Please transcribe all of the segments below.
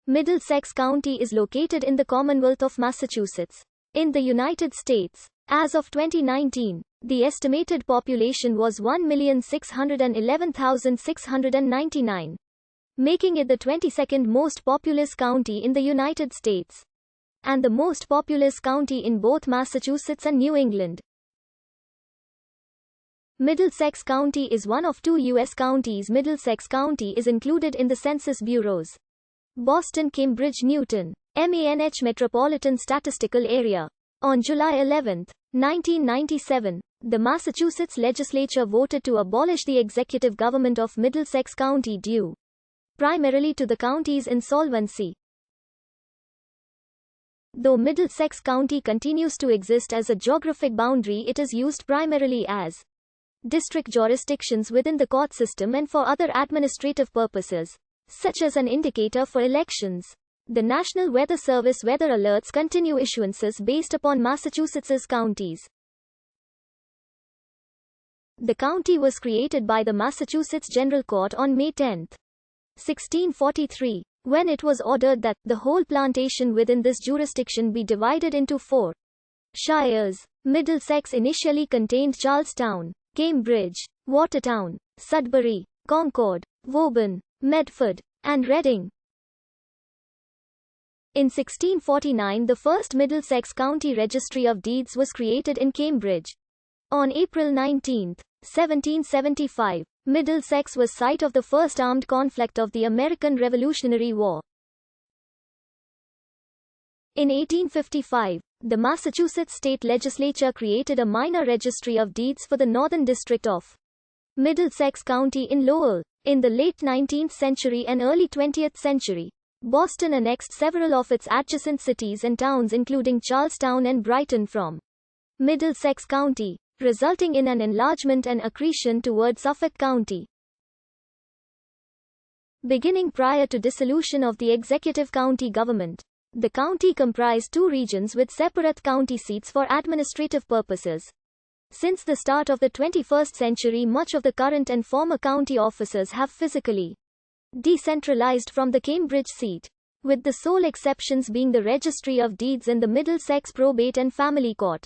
Middlesex County is located in the Commonwealth of Massachusetts, in the United States. As of 2019, the estimated population was 1,611,699, making it the 22nd most populous county in the United States, and the most populous county in both Massachusetts and New England. Middlesex County is one of two U.S. counties. Middlesex County is included in the Census Bureau's Boston-Cambridge-Newton, MANH Metropolitan Statistical Area. On July 11, 1997, the Massachusetts legislature voted to abolish the executive government of Middlesex County due primarily to the county's insolvency. Though Middlesex County continues to exist as a geographic boundary, it is used primarily as district jurisdictions within the court system and for other administrative purposes, such as an indicator for elections. The National Weather Service weather alerts continue issuances based upon Massachusetts's counties. The county was created by the Massachusetts General Court on May 10, 1643, when it was ordered that the whole plantation within this jurisdiction be divided into 4 shires. Middlesex initially contained Charlestown, Cambridge, Watertown, Sudbury, Concord, Woburn, Medford, and Reading. In 1649, the first Middlesex County Registry of Deeds was created in Cambridge. On April 19, 1775, Middlesex was site of the first armed conflict of the American Revolutionary War. In 1855, the Massachusetts state legislature created a minor registry of deeds for the Northern District of Middlesex County in Lowell. In the late 19th century and early 20th century, Boston annexed several of its adjacent cities and towns including Charlestown and Brighton from Middlesex County, resulting in an enlargement and accretion toward Suffolk County. Beginning prior to dissolution of the executive county government, the county comprised 2 regions with separate county seats for administrative purposes. Since the start of the 21st century, much of the current and former county offices have physically decentralized from the Cambridge seat, with the sole exceptions being the Registry of Deeds and the Middlesex Probate and Family Court,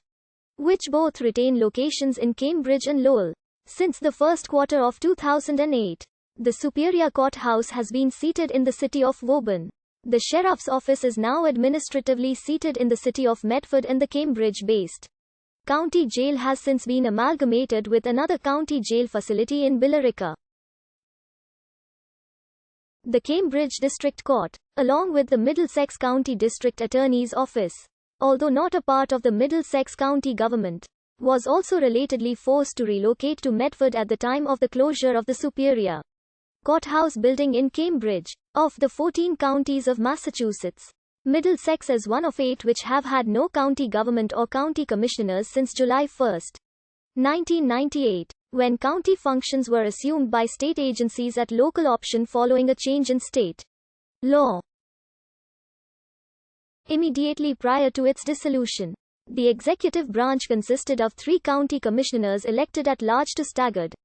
which both retain locations in Cambridge and Lowell. Since the first quarter of 2008, the Superior Court House has been seated in the city of Woburn. The Sheriff's Office is now administratively seated in the city of Medford, and the Cambridge-based County Jail has since been amalgamated with another county jail facility in Billerica. The Cambridge District Court, along with the Middlesex County District Attorney's Office, although not a part of the Middlesex County government, was also relatedly forced to relocate to Medford at the time of the closure of the Superior Courthouse building in Cambridge. Of the 14 counties of Massachusetts, Middlesex is one of 8 which have had no county government or county commissioners since July 1, 1998, when county functions were assumed by state agencies at local option following a change in state law. Immediately prior to its dissolution, the executive branch consisted of 3 county commissioners elected at large to staggered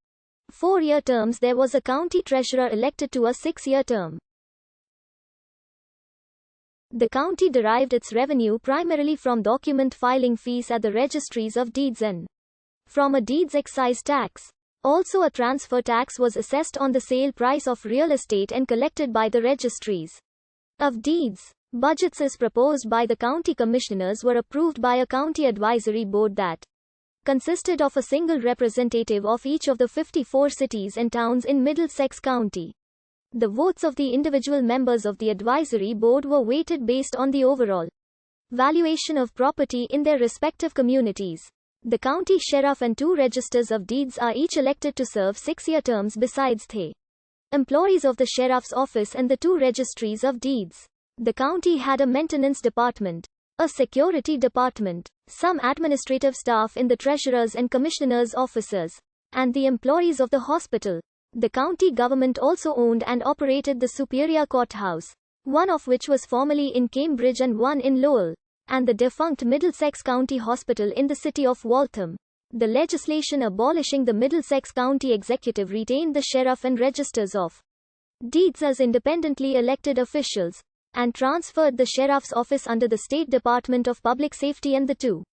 4-year terms. There was a county treasurer elected to a 6-year term. The county derived its revenue primarily from document filing fees at the registries of deeds and from a deeds excise tax. Also, a transfer tax was assessed on the sale price of real estate and collected by the registries of deeds. Budgets as proposed by the county commissioners were approved by a county advisory board that consisted of a single representative of each of the 54 cities and towns in Middlesex County. The votes of the individual members of the advisory board were weighted based on the overall valuation of property in their respective communities. The county sheriff and 2 registers of deeds are each elected to serve 6-year terms besides the employees of the sheriff's office and the 2 registries of deeds. The county had a maintenance department, a security department, some administrative staff in the treasurer's and commissioner's offices, and the employees of the hospital. The county government also owned and operated the Superior Courthouse, one of which was formerly in Cambridge and one in Lowell, and the defunct Middlesex County Hospital in the city of Waltham. The legislation abolishing the Middlesex County Executive retained the sheriff and registers of deeds as independently elected officials. and transferred the sheriff's office under the State Department of Public Safety and the two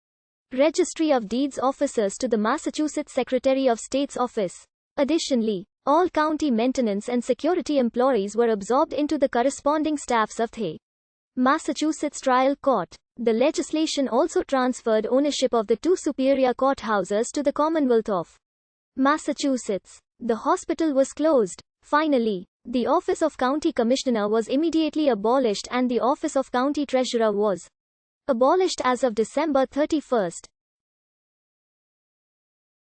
Registry of Deeds officers to the Massachusetts Secretary of State's office. Additionally, all county maintenance and security employees were absorbed into the corresponding staffs of the Massachusetts Trial Court. The legislation also transferred ownership of the two superior courthouses to the Commonwealth of Massachusetts. The hospital was closed. Finally, the office of county commissioner was immediately abolished and the office of county treasurer was abolished as of December 31,